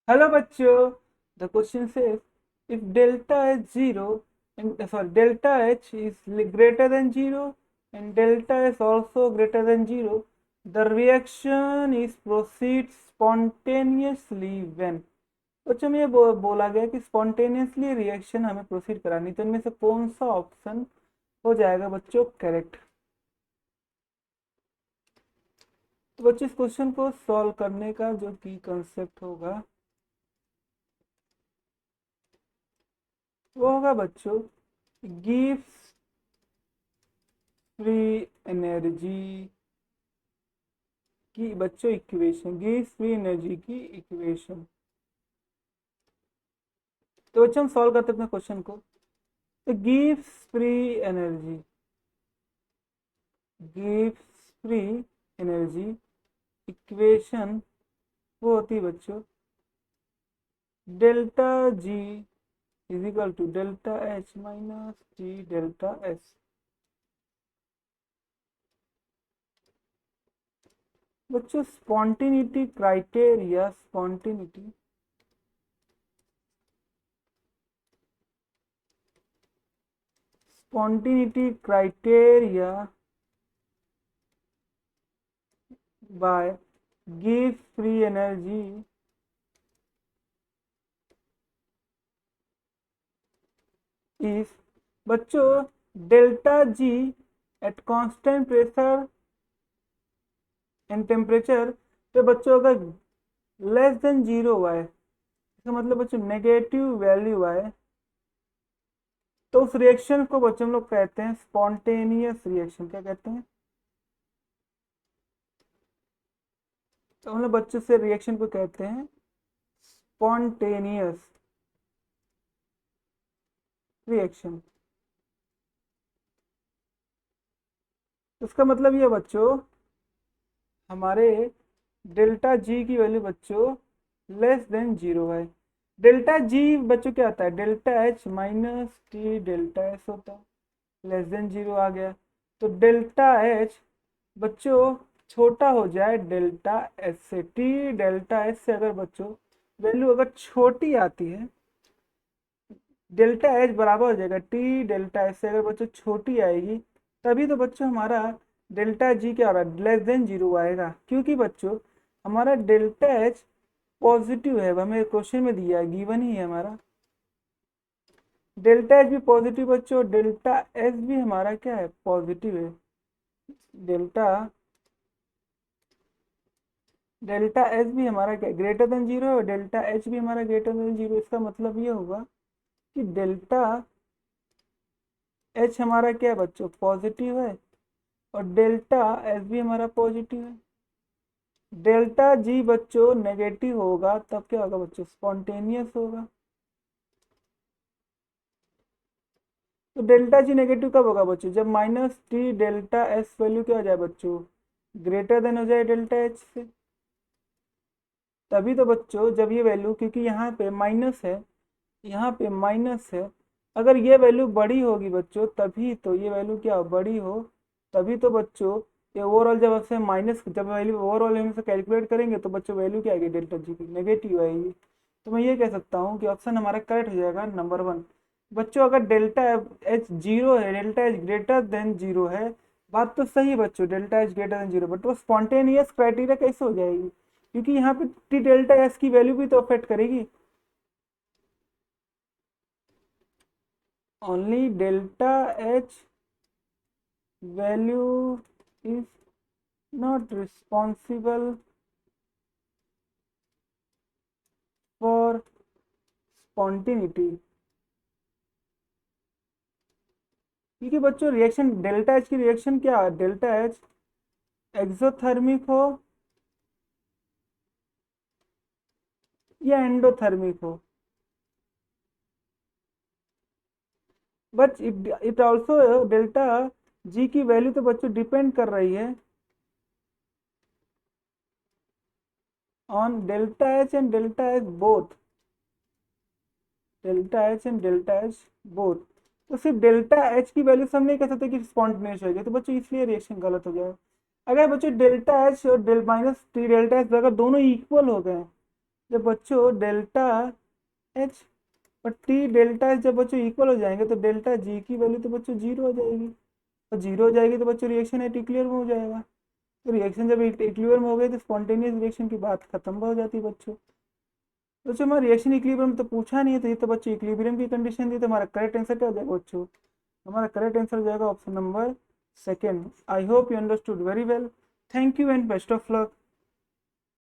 Hello बच्चों, the question says if delta is 0 and delta h is greater than 0 and delta is also greater than 0, the reaction is proceeds spontaneously when। बच्चों में ये बोला गया कि spontaneously reaction हमें proceed करानी, तो इनमें से कौन सा ऑप्शन हो जाएगा बच्चों करेक्ट। तो बच्चों इस क्वेश्चन को सॉल्व करने का जो की कंसेप्ट होगा वो होगा बच्चों गिव्स फ्री एनर्जी की बच्चों इक्वेशन, गिव्स फ्री एनर्जी की इक्वेशन। तो बच्चों हम सॉल्व करते हैं अपने क्वेश्चन को। तो gives free energy, gives free energy equation वो होती है बच्चों delta G is equal to delta H minus ji delta S. बच्चों spontaneity criteria, spontaneity criteria by give free energy is बच्चों delta G at constant pressure and temperature पे बच्चों अगर less than zero आए, इसका मतलब बच्चों नेगेटिव वैल्यू आए, तो उस रिएक्शन को बच्चों हम लोग कहते हैं स्पॉन्टेनियस रिएक्शन। क्या कहते हैं? तो हम लोग बच्चों से रिएक्शन को कहते हैं स्पॉन्टेनियस रिएक्शन। उसका मतलब ये बच्चों हमारे डेल्टा जी की वैल्यू बच्चों लेस देन जीरो है। डेल्टा जी बच्चों क्या आता है? Delta H minus T delta S होता है। लेस देन जीरो आ गया तो डेल्टा एच बच्चों छोटा हो जाए डेल्टा एस से। टी डेल्टा एस से अगर बच्चों वैल्यू अगर छोटी आती है, डेल्टा एच बराबर हो जाएगा टी डेल्टा एस से, अगर बच्चों छोटी आएगी तभी तो बच्चों हमारा डेल्टा जी क्या हो रहा है? लेस देन जीरो आएगा, क्योंकि बच्चों हमारा डेल्टा एच पॉजिटिव है, हमें क्वेश्चन में दिया है, गिवन ही है हमारा। डेल्टा एच भी पॉजिटिव बच्चों, डेल्टा एस भी हमारा क्या है? पॉजिटिव है। डेल्टा डेल्टा एस भी हमारा क्या ग्रेटर देन जीरो है, डेल्टा एच भी हमारा ग्रेटर देन जीरो। इसका मतलब ये होगा कि डेल्टा एच हमारा क्या है बच्चों? पॉजिटिव है, और डेल्टा एस भी हमारा पॉजिटिव है। डेल्टा जी बच्चों नेगेटिव होगा तब क्या होगा बच्चों? स्पॉन्टेनियस होगा। तो डेल्टा जी नेगेटिव कब होगा बच्चों? जब minus T delta S value क्या हो जाए बच्चों? ग्रेटर देन हो जाए डेल्टा एच से। तभी तो बच्चों जब ये वैल्यू, क्योंकि यहाँ पे माइनस है, यहाँ पे माइनस है, अगर ये वैल्यू बड़ी होगी बच्चों तभी तो ये वैल्यू क्या हो? बड़ी हो तभी तो बच्चों ये ओवरऑल जब आपसे माइनस, जब वैल्यू ओवरऑल हम से कैलकुलेट करेंगे तो बच्चों वैल्यू क्या आएगी? डेल्टा जी की नेगेटिव आएगी। तो मैं ये कह सकता हूँ कि ऑप्शन हमारा करेक्ट हो जाएगा नंबर वन। बच्चों अगर डेल्टा एच जीरो है, delta H greater than zero है, बात तो सही है बच्चों, delta H greater than zero, but वो स्पॉन्टेनियस क्राइटेरिया कैसे हो जाएगी? क्योंकि यहाँ पे टी डेल्टा एस की वैल्यू भी तो अफेक्ट करेगी। only delta h value is not responsible for spontaneity। क्योंकि बच्चों रिएक्शन डेल्टा एच की रिएक्शन क्या है? डेल्टा एच एक्सोथर्मिक हो या एंडोथर्मिक हो, but it also delta G की वैल्यू तो बच्चों डिपेंड कर रही है on delta H and delta H both, delta H and delta H both. तो सिर्फ डेल्टा एच की वैल्यू से हम नहीं कह सकते कि स्पॉन्टेनियस होगी, तो बच्चों इसलिए रिएक्शन गलत हो जाएगा। अगर बच्चों डेल्टा एच और del minus T delta H अगर दोनों इक्वल हो गए जब बच्चों डेल्टा एच और टी डेल्टा एच जब बच्चों इक्वल हो जाएंगे तो डेल्टा जी की वैल्यू तो बच्चों जीरो हो जाएगी, और जीरो हो जाएगी तो बच्चों रिएक्शन एट इक्विलिब्रियम में हो जाएगा। तो रिएक्शन जब इक्विलिब्रियम में हो गई तो स्पॉन्टेनियस रिएक्शन की बात खत्म हो जाती है बच्चों। बच्चों हमारा रिएक्शन इक्विलिब्रियम तो पूछा नहीं है, तो ये तो बच्चों इक्विलिब्रियम की कंडीशन दी, तो हमारा करेक्ट आंसर क्या हो जाएगा बच्चों? हमारा करेक्ट आंसर हो जाएगा option number second. I hope you understood very well. Thank you and best of luck.